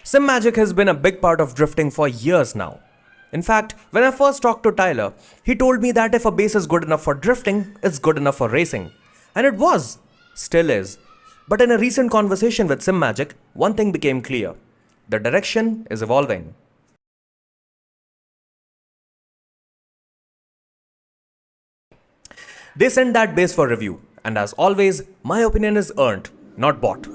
Simagic has been a big part of drifting for years now. In fact, when I first talked to Tyler, he told me that if a base is good enough for drifting, it's good enough for racing. And it was. Still is. But in a recent conversation with Simagic, one thing became clear. The direction is evolving. They sent that base for review, and as always, my opinion is earned, not bought.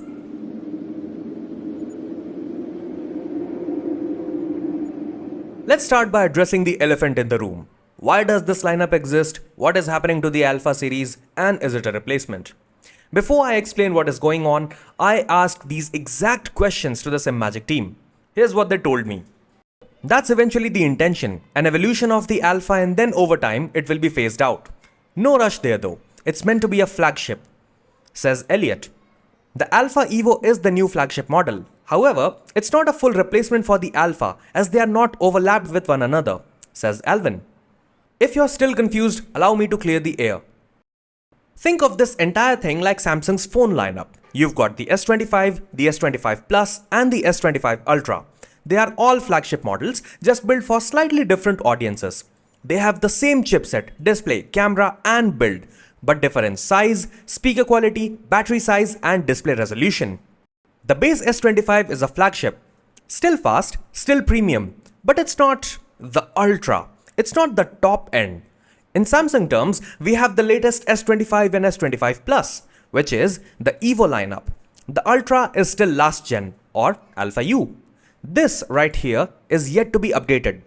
Let's start by addressing the elephant in the room. Why does this lineup exist? What is happening to the Alpha series? And is it a replacement? Before I explain what is going on, I asked these exact questions to the Simagic team. Here's what they told me. That's eventually the intention, an evolution of the Alpha, and then over time it will be phased out. No rush there though, it's meant to be a flagship, says Elliot. The Alpha Evo is the new flagship model. However, it's not a full replacement for the Alpha as they are not overlapped with one another, says Alvin. If you're still confused, allow me to clear the air. Think of this entire thing like Samsung's phone lineup. You've got the S25, the S25 Plus and the S25 Ultra. They are all flagship models, just built for slightly different audiences. They have the same chipset, display, camera and build, but differ in size, speaker quality, battery size and display resolution. The base S25 is a flagship. Still fast, still premium, but it's not the Ultra. It's not the top end. In Samsung terms, we have the latest S25 and S25 Plus, which is the Evo lineup. The Ultra is still last gen or Alpha U. This right here is yet to be updated.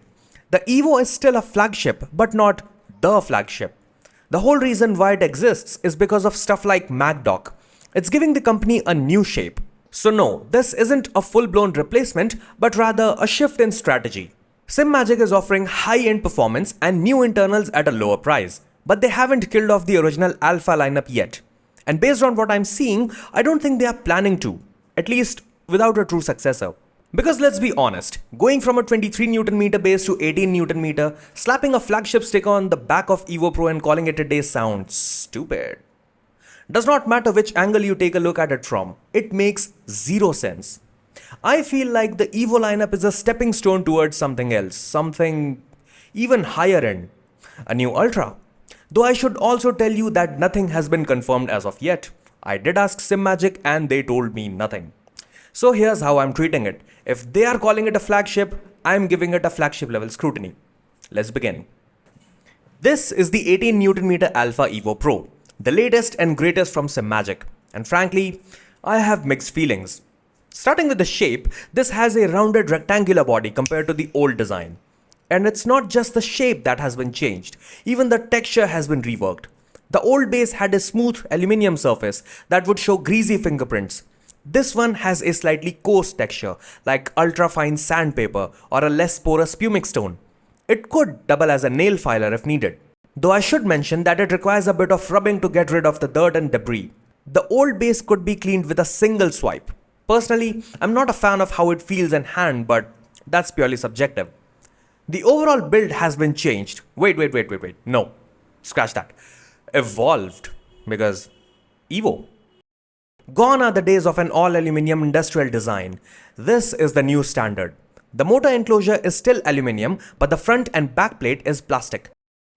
The Evo is still a flagship, but not the flagship. The whole reason why it exists is because of stuff like MacDock. It's giving the company a new shape. So no, this isn't a full-blown replacement, but rather a shift in strategy. Simagic is offering high-end performance and new internals at a lower price, but they haven't killed off the original Alpha lineup yet. And based on what I'm seeing, I don't think they are planning to, at least without a true successor. Because let's be honest, going from a 23 Nm base to 18 Nm, slapping a flagship sticker on the back of Evo Pro and calling it a day sounds stupid. Does not matter which angle you take a look at it from, it makes zero sense. I feel like the Evo lineup is a stepping stone towards something else, something even higher end, a new Ultra. Though I should also tell you that nothing has been confirmed as of yet. I did ask Simagic and they told me nothing. So here's how I'm treating it. If they are calling it a flagship, I'm giving it a flagship level scrutiny. Let's begin. This is the 18 Nm Alpha Evo Pro, the latest and greatest from Simagic, and frankly, I have mixed feelings. Starting with the shape, this has a rounded rectangular body compared to the old design. And it's not just the shape that has been changed, even the texture has been reworked. The old base had a smooth aluminium surface that would show greasy fingerprints. This one has a slightly coarse texture, like ultra-fine sandpaper or a less porous pumic stone. It could double as a nail filer if needed. Though I should mention that it requires a bit of rubbing to get rid of the dirt and debris. The old base could be cleaned with a single swipe. Personally, I'm not a fan of how it feels in hand, but that's purely subjective. The overall build has been changed. Wait. No, scratch that. Evolved. Because Evo. Gone are the days of an all-aluminium industrial design. This is the new standard. The motor enclosure is still aluminium, but the front and back plate is plastic.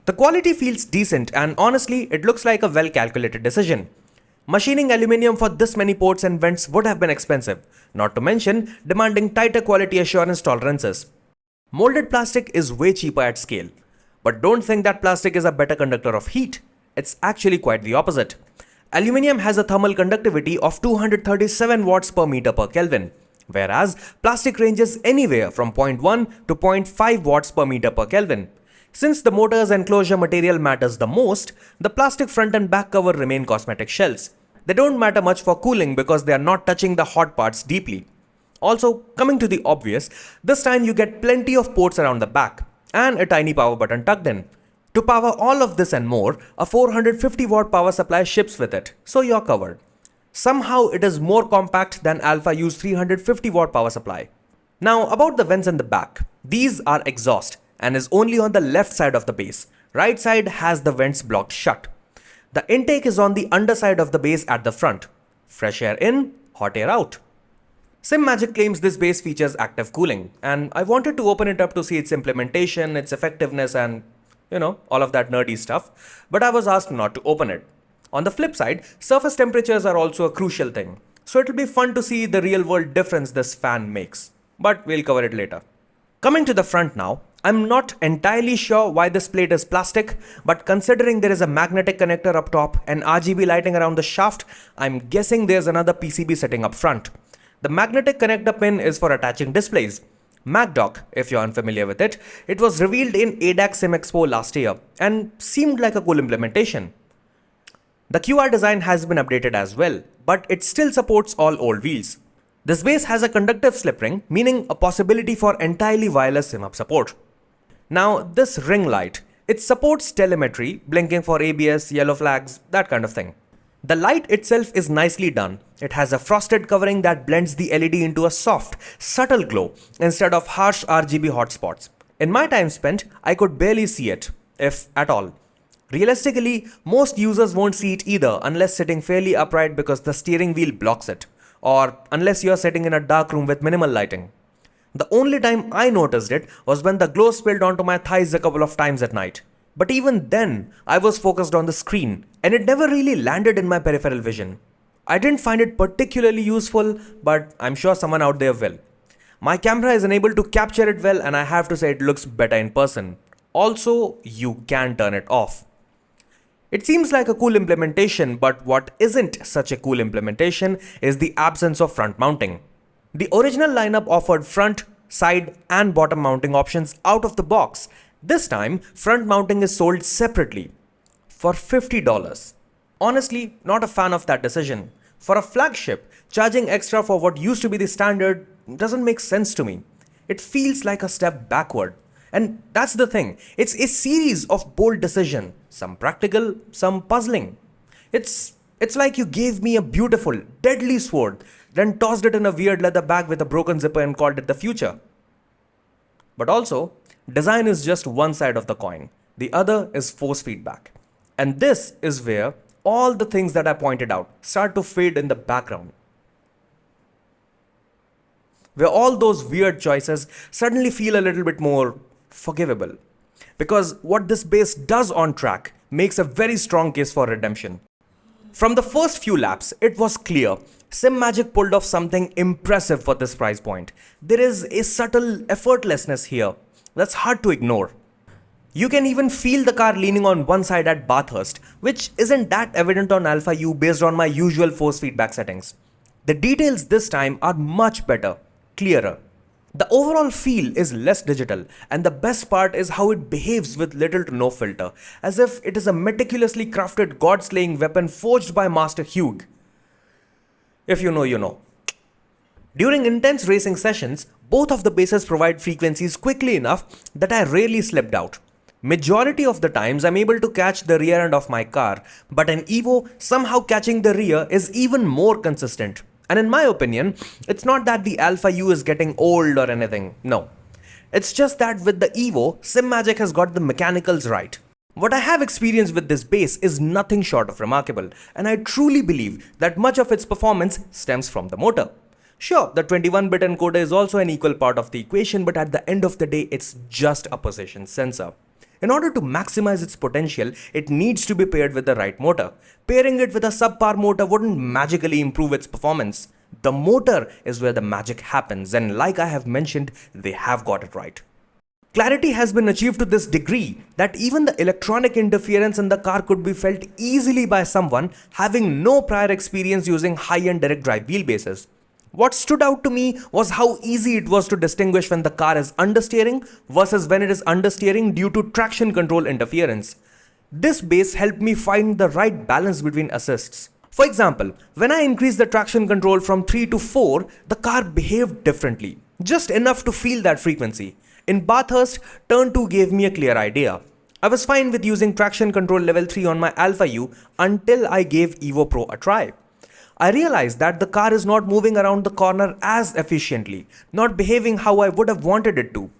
The quality feels decent and honestly, it looks like a well-calculated decision. Machining aluminium for this many ports and vents would have been expensive, not to mention demanding tighter quality assurance tolerances. Molded plastic is way cheaper at scale. But don't think that plastic is a better conductor of heat. It's actually quite the opposite. Aluminium has a thermal conductivity of 237 watts per meter per Kelvin, whereas plastic ranges anywhere from 0.1 to 0.5 watts per meter per Kelvin. Since the motor's enclosure material matters the most, the plastic front and back cover remain cosmetic shells. They don't matter much for cooling because they are not touching the hot parts deeply. Also, coming to the obvious, this time you get plenty of ports around the back and a tiny power button tucked in. To power all of this and more, a 450 watt power supply ships with it, so you're covered. Somehow it is more compact than Alpha U's 350 watt power supply. Now about the vents in the back. These are exhaust and is only on the left side of the base. Right side has the vents blocked shut. The intake is on the underside of the base at the front. Fresh air in, hot air out. Simagic claims this base features active cooling, and I wanted to open it up to see its implementation, its effectiveness, and all of that nerdy stuff, but I was asked not to open it. On the flip side, surface temperatures are also a crucial thing, so it'll be fun to see the real world difference this fan makes, but we'll cover it later. Coming to the front now, I'm not entirely sure why this plate is plastic, but considering there is a magnetic connector up top and RGB lighting around the shaft, I'm guessing there's another PCB sitting up front. The magnetic connector pin is for attaching displays. MacDoc, if you're unfamiliar with it, it was revealed in ADAC Sim Expo last year and seemed like a cool implementation. The QR design has been updated as well, but it still supports all old wheels. This base has a conductive slip ring, meaning a possibility for entirely wireless sim-up support. Now, this ring light, it supports telemetry, blinking for ABS, yellow flags, that kind of thing. The light itself is nicely done. It has a frosted covering that blends the LED into a soft, subtle glow instead of harsh RGB hotspots. In my time spent, I could barely see it, if at all. Realistically, most users won't see it either unless sitting fairly upright because the steering wheel blocks it, or unless you're sitting in a dark room with minimal lighting. The only time I noticed it was when the glow spilled onto my thighs a couple of times at night. But even then, I was focused on the screen, and it never really landed in my peripheral vision. I didn't find it particularly useful, but I'm sure someone out there will. My camera is unable to capture it well, and I have to say it looks better in person. Also, you can turn it off. It seems like a cool implementation, but what isn't such a cool implementation is the absence of front mounting. The original lineup offered front, side, and bottom mounting options out of the box. This time, front mounting is sold separately for $50. Honestly, not a fan of that decision. For a flagship, charging extra for what used to be the standard doesn't make sense to me. It feels like a step backward. And that's the thing, it's a series of bold decisions, some practical, some puzzling. It's like you gave me a beautiful, deadly sword, then tossed it in a weird leather bag with a broken zipper and called it the future. But also, design is just one side of the coin. The other is force feedback. And this is where all the things that I pointed out start to fade in the background. Where all those weird choices suddenly feel a little bit more forgivable. Because what this base does on track makes a very strong case for redemption. From the first few laps, it was clear Simagic pulled off something impressive for this price point. There is a subtle effortlessness here that's hard to ignore. You can even feel the car leaning on one side at Bathurst, which isn't that evident on Alpha U based on my usual force feedback settings. The details this time are much better, clearer. The overall feel is less digital, and the best part is how it behaves with little to no filter, as if it is a meticulously crafted god-slaying weapon forged by Master Hugh. If you know, you know. During intense racing sessions, both of the bases provide frequencies quickly enough that I rarely slipped out. Majority of the times I'm able to catch the rear end of my car, but an Evo somehow catching the rear is even more consistent. And in my opinion, it's not that the Alpha U is getting old or anything, no. It's just that with the Evo, Simagic has got the mechanicals right. What I have experienced with this base is nothing short of remarkable, and I truly believe that much of its performance stems from the motor. Sure, the 21-bit encoder is also an equal part of the equation, but at the end of the day, it's just a position sensor. In order to maximize its potential, it needs to be paired with the right motor. Pairing it with a subpar motor wouldn't magically improve its performance. The motor is where the magic happens, and like I have mentioned, they have got it right. Clarity has been achieved to this degree that even the electronic interference in the car could be felt easily by someone having no prior experience using high-end direct drive wheelbases. What stood out to me was how easy it was to distinguish when the car is understeering versus when it is understeering due to traction control interference. This base helped me find the right balance between assists. For example, when I increased the traction control from 3 to 4, the car behaved differently, just enough to feel that frequency. In Bathurst, turn 2 gave me a clear idea. I was fine with using traction control level 3 on my Alpha U until I gave Evo Pro a try. I realized that the car is not moving around the corner as efficiently, not behaving how I would have wanted it to.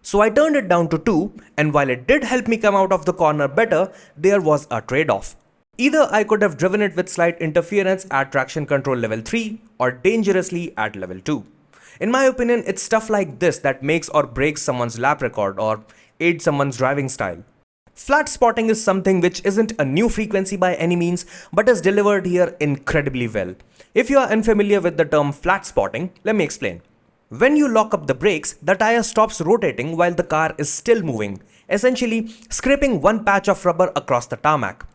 So I turned it down to 2, and while it did help me come out of the corner better, there was a trade-off. Either I could have driven it with slight interference at traction control level 3 or dangerously at level 2. In my opinion, it's stuff like this that makes or breaks someone's lap record or aids someone's driving style. Flat spotting is something which isn't a new frequency by any means, but is delivered here incredibly well. If you are unfamiliar with the term flat spotting, let me explain. When you lock up the brakes, the tire stops rotating while the car is still moving, essentially scraping one patch of rubber across the tarmac.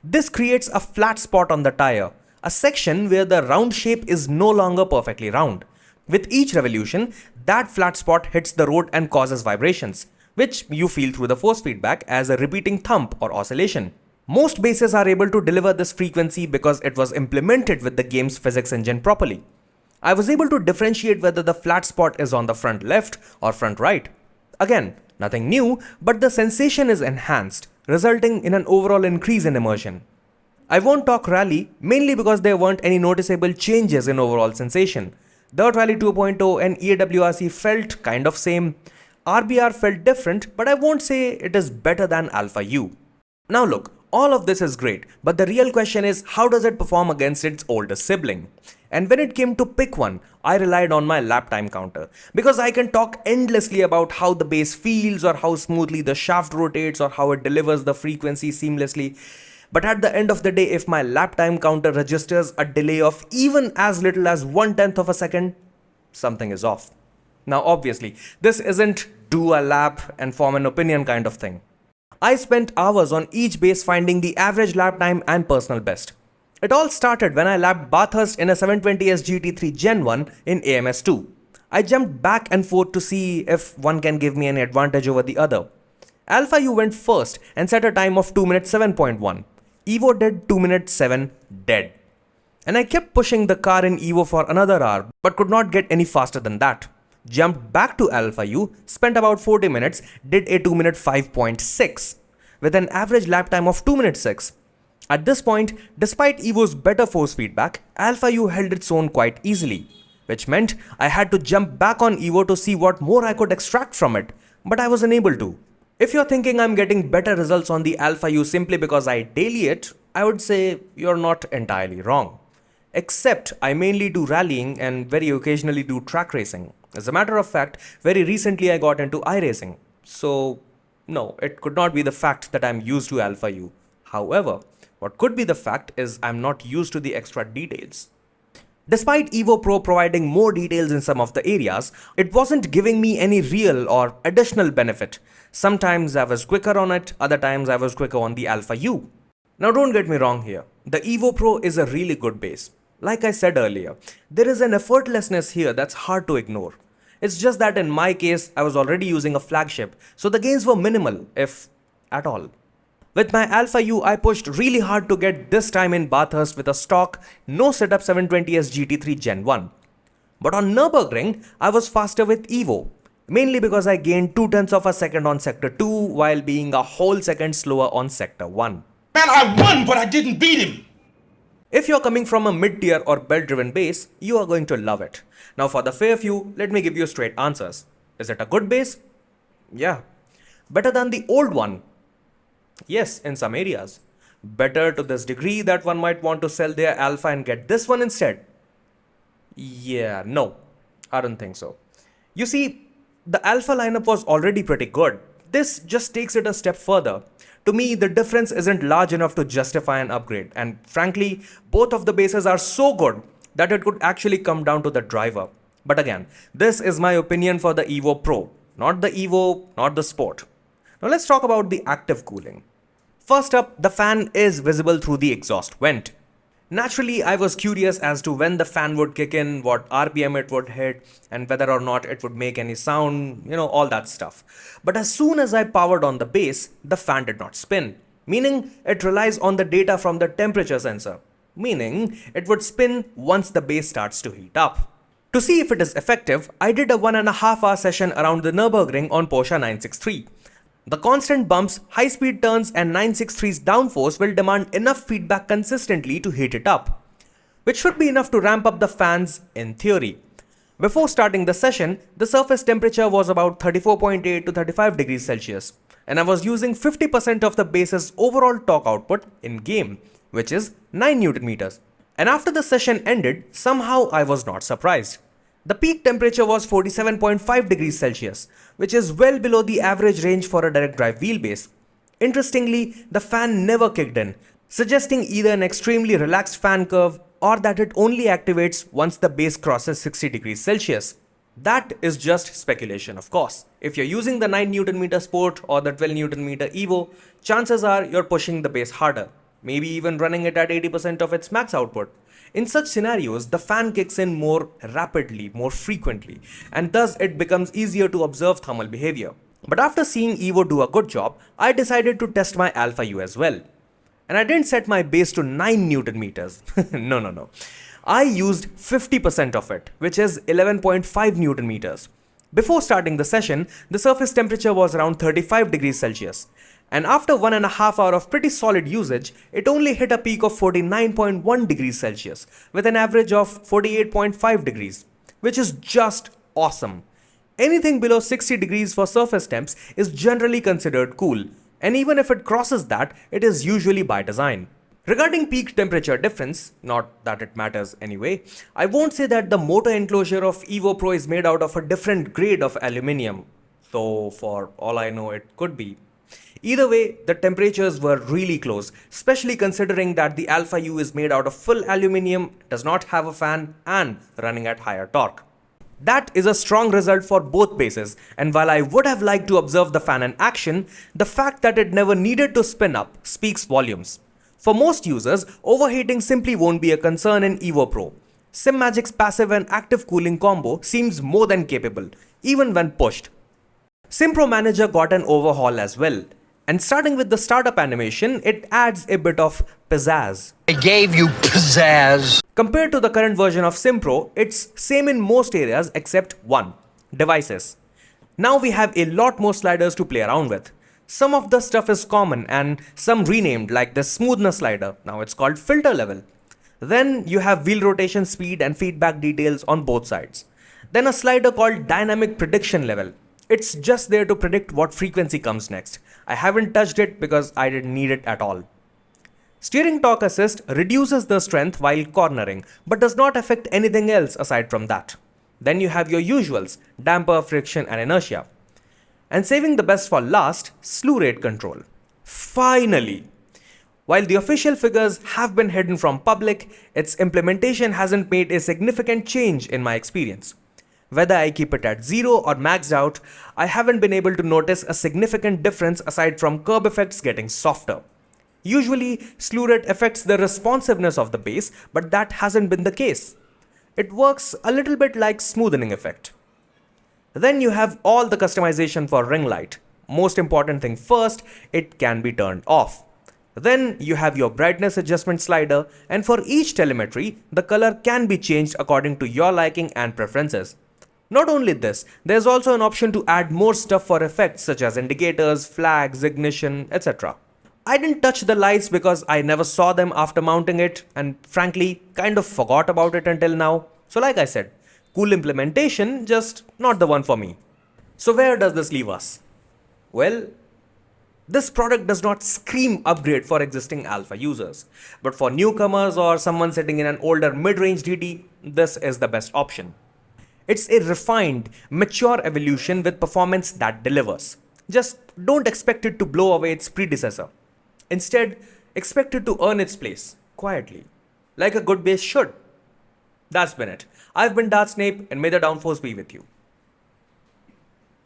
This creates a flat spot on the tire, a section where the round shape is no longer perfectly round. With each revolution, that flat spot hits the road and causes vibrations, which you feel through the force feedback as a repeating thump or oscillation. Most bases are able to deliver this frequency because it was implemented with the game's physics engine properly. I was able to differentiate whether the flat spot is on the front left or front right. Again, nothing new, but the sensation is enhanced, resulting in an overall increase in immersion. I won't talk rally mainly because there weren't any noticeable changes in overall sensation. Dirt Rally 2.0 and EAWRC felt kind of same. RBR felt different, but I won't say it is better than Alpha U. Now look, all of this is great, but the real question is how does it perform against its older sibling? And when it came to pick one, I relied on my lap time counter because I can talk endlessly about how the base feels or how smoothly the shaft rotates or how it delivers the frequency seamlessly. But at the end of the day, if my lap time counter registers a delay of even as little as 1/10 of a second, something is off. Now obviously, this isn't do a lap and form an opinion kind of thing. I spent hours on each base finding the average lap time and personal best. It all started when I lapped Bathurst in a 720S GT3 Gen 1 in AMS2. I jumped back and forth to see if one can give me any advantage over the other. Alpha U went first and set a time of 2 minutes 7.1. Evo did 2 minutes 7 dead. And I kept pushing the car in Evo for another hour but could not get any faster than that. Jumped back to Alpha U, spent about 40 minutes, did a 2 minute 5.6 with an average lap time of 2 minutes 6. At this point, despite Evo's better force feedback, Alpha U held its own quite easily, which meant I had to jump back on Evo to see what more I could extract from it, but I was unable to. If you're thinking I'm getting better results on the Alpha U simply because I daily it, I would say you're not entirely wrong. Except I mainly do rallying and very occasionally do track racing. As a matter of fact, very recently I got into iRacing. So, no, it could not be the fact that I'm used to Alpha U. However, what could be the fact is I'm not used to the extra details. Despite Evo Pro providing more details in some of the areas, it wasn't giving me any real or additional benefit. Sometimes I was quicker on it, other times I was quicker on the Alpha U. Now don't get me wrong here, the Evo Pro is a really good base. Like I said earlier, there is an effortlessness here that's hard to ignore. It's just that in my case, I was already using a flagship, so the gains were minimal, if at all. With my Alpha U, I pushed really hard to get this time in Bathurst with a stock, no setup 720S GT3 Gen 1. But on Nürburgring, I was faster with Evo, mainly because I gained 0.2 of a second on Sector 2 while being a whole second slower on Sector 1. Man, I won, but I didn't beat him! If you're coming from a mid-tier or belt-driven base, you are going to love it. Now for the fair few, let me give you straight answers. Is it a good base? Yeah. Better than the old one? Yes, in some areas. Better to this degree that one might want to sell their Alpha and get this one instead? Yeah, no. I don't think so. You see, the Alpha lineup was already pretty good. This just takes it a step further. To me, the difference isn't large enough to justify an upgrade, and frankly, both of the bases are so good that it could actually come down to the driver. But again, this is my opinion for the Evo Pro, not the Evo, not the Sport. Now let's talk about the active cooling. First up, the fan is visible through the exhaust vent. Naturally, I was curious as to when the fan would kick in, what RPM it would hit, and whether or not it would make any sound, all that stuff. But as soon as I powered on the base, the fan did not spin, meaning it relies on the data from the temperature sensor, meaning it would spin once the base starts to heat up. To see if it is effective, I did a 1.5 hour session around the Nürburgring on Porsche 963. The constant bumps, high-speed turns and 963's downforce will demand enough feedback consistently to heat it up, which should be enough to ramp up the fans in theory. Before starting the session, the surface temperature was about 34.8 to 35 degrees Celsius, and I was using 50% of the base's overall torque output in game, which is 9 Newton meters. And after the session ended, somehow I was not surprised. The peak temperature was 47.5 degrees Celsius, which is well below the average range for a direct drive wheelbase. Interestingly, the fan never kicked in, suggesting either an extremely relaxed fan curve or that it only activates once the base crosses 60 degrees Celsius. That is just speculation, of course. If you're using the 9 Newton meter Sport or the 12 Newton meter Evo, chances are you're pushing the base harder, maybe even running it at 80% of its max output. In such scenarios, the fan kicks in more rapidly, more frequently, and thus it becomes easier to observe thermal behavior. But after seeing Evo do a good job, I decided to test my Alpha U as well. And I didn't set my base to 9 Newton meters. No. I used 50% of it, which is 11.5 Newton meters. Before starting the session, the surface temperature was around 35 degrees Celsius. And after 1.5 hours of pretty solid usage, it only hit a peak of 49.1 degrees Celsius with an average of 48.5 degrees, which is just awesome. Anything below 60 degrees for surface temps is generally considered cool, and even if it crosses that, it is usually by design. Regarding peak temperature difference, not that it matters anyway, I won't say that the motor enclosure of Evo Pro is made out of a different grade of aluminium, though for all I know it could be. Either way, the temperatures were really close, especially considering that the Alpha U is made out of full aluminium, does not have a fan, and running at higher torque. That is a strong result for both bases, and while I would have liked to observe the fan in action, the fact that it never needed to spin up speaks volumes. For most users, overheating simply won't be a concern in Evo Pro. Simagic's passive and active cooling combo seems more than capable, even when pushed. SimPro Manager got an overhaul as well, and starting with the startup animation, it adds a bit of pizzazz. I gave you pizzazz. Compared to the current version of SimPro, it's same in most areas except one, devices. Now we have a lot more sliders to play around with. Some of the stuff is common and some renamed, like the smoothness slider, now it's called filter level. Then you have wheel rotation speed and feedback details on both sides. Then a slider called dynamic prediction level. It's just there to predict what frequency comes next. I haven't touched it because I didn't need it at all. Steering torque assist reduces the strength while cornering, but does not affect anything else aside from that. Then you have your usuals, damper, friction and inertia. And saving the best for last, slew rate control. Finally! While the official figures have been hidden from public, its implementation hasn't made a significant change in my experience. Whether I keep it at 0 or maxed out, I haven't been able to notice a significant difference aside from curb effects getting softer. Usually, slew rate affects the responsiveness of the base, but that hasn't been the case. It works a little bit like smoothing effect. Then you have all the customization for ring light. Most important thing first, it can be turned off. Then you have your brightness adjustment slider, and for each telemetry, the color can be changed according to your liking and preferences. Not only this, there's also an option to add more stuff for effects such as indicators, flags, ignition, etc. I didn't touch the lights because I never saw them after mounting it and frankly kind of forgot about it until now. So like I said, cool implementation, just not the one for me. So where does this leave us? Well, this product does not scream upgrade for existing Alpha users, but for newcomers or someone sitting in an older mid-range DT, this is the best option. It's a refined, mature evolution with performance that delivers. Just don't expect it to blow away its predecessor. Instead, expect it to earn its place, quietly, like a good base should. That's been it. I've been Dart Snape, and may the downforce be with you.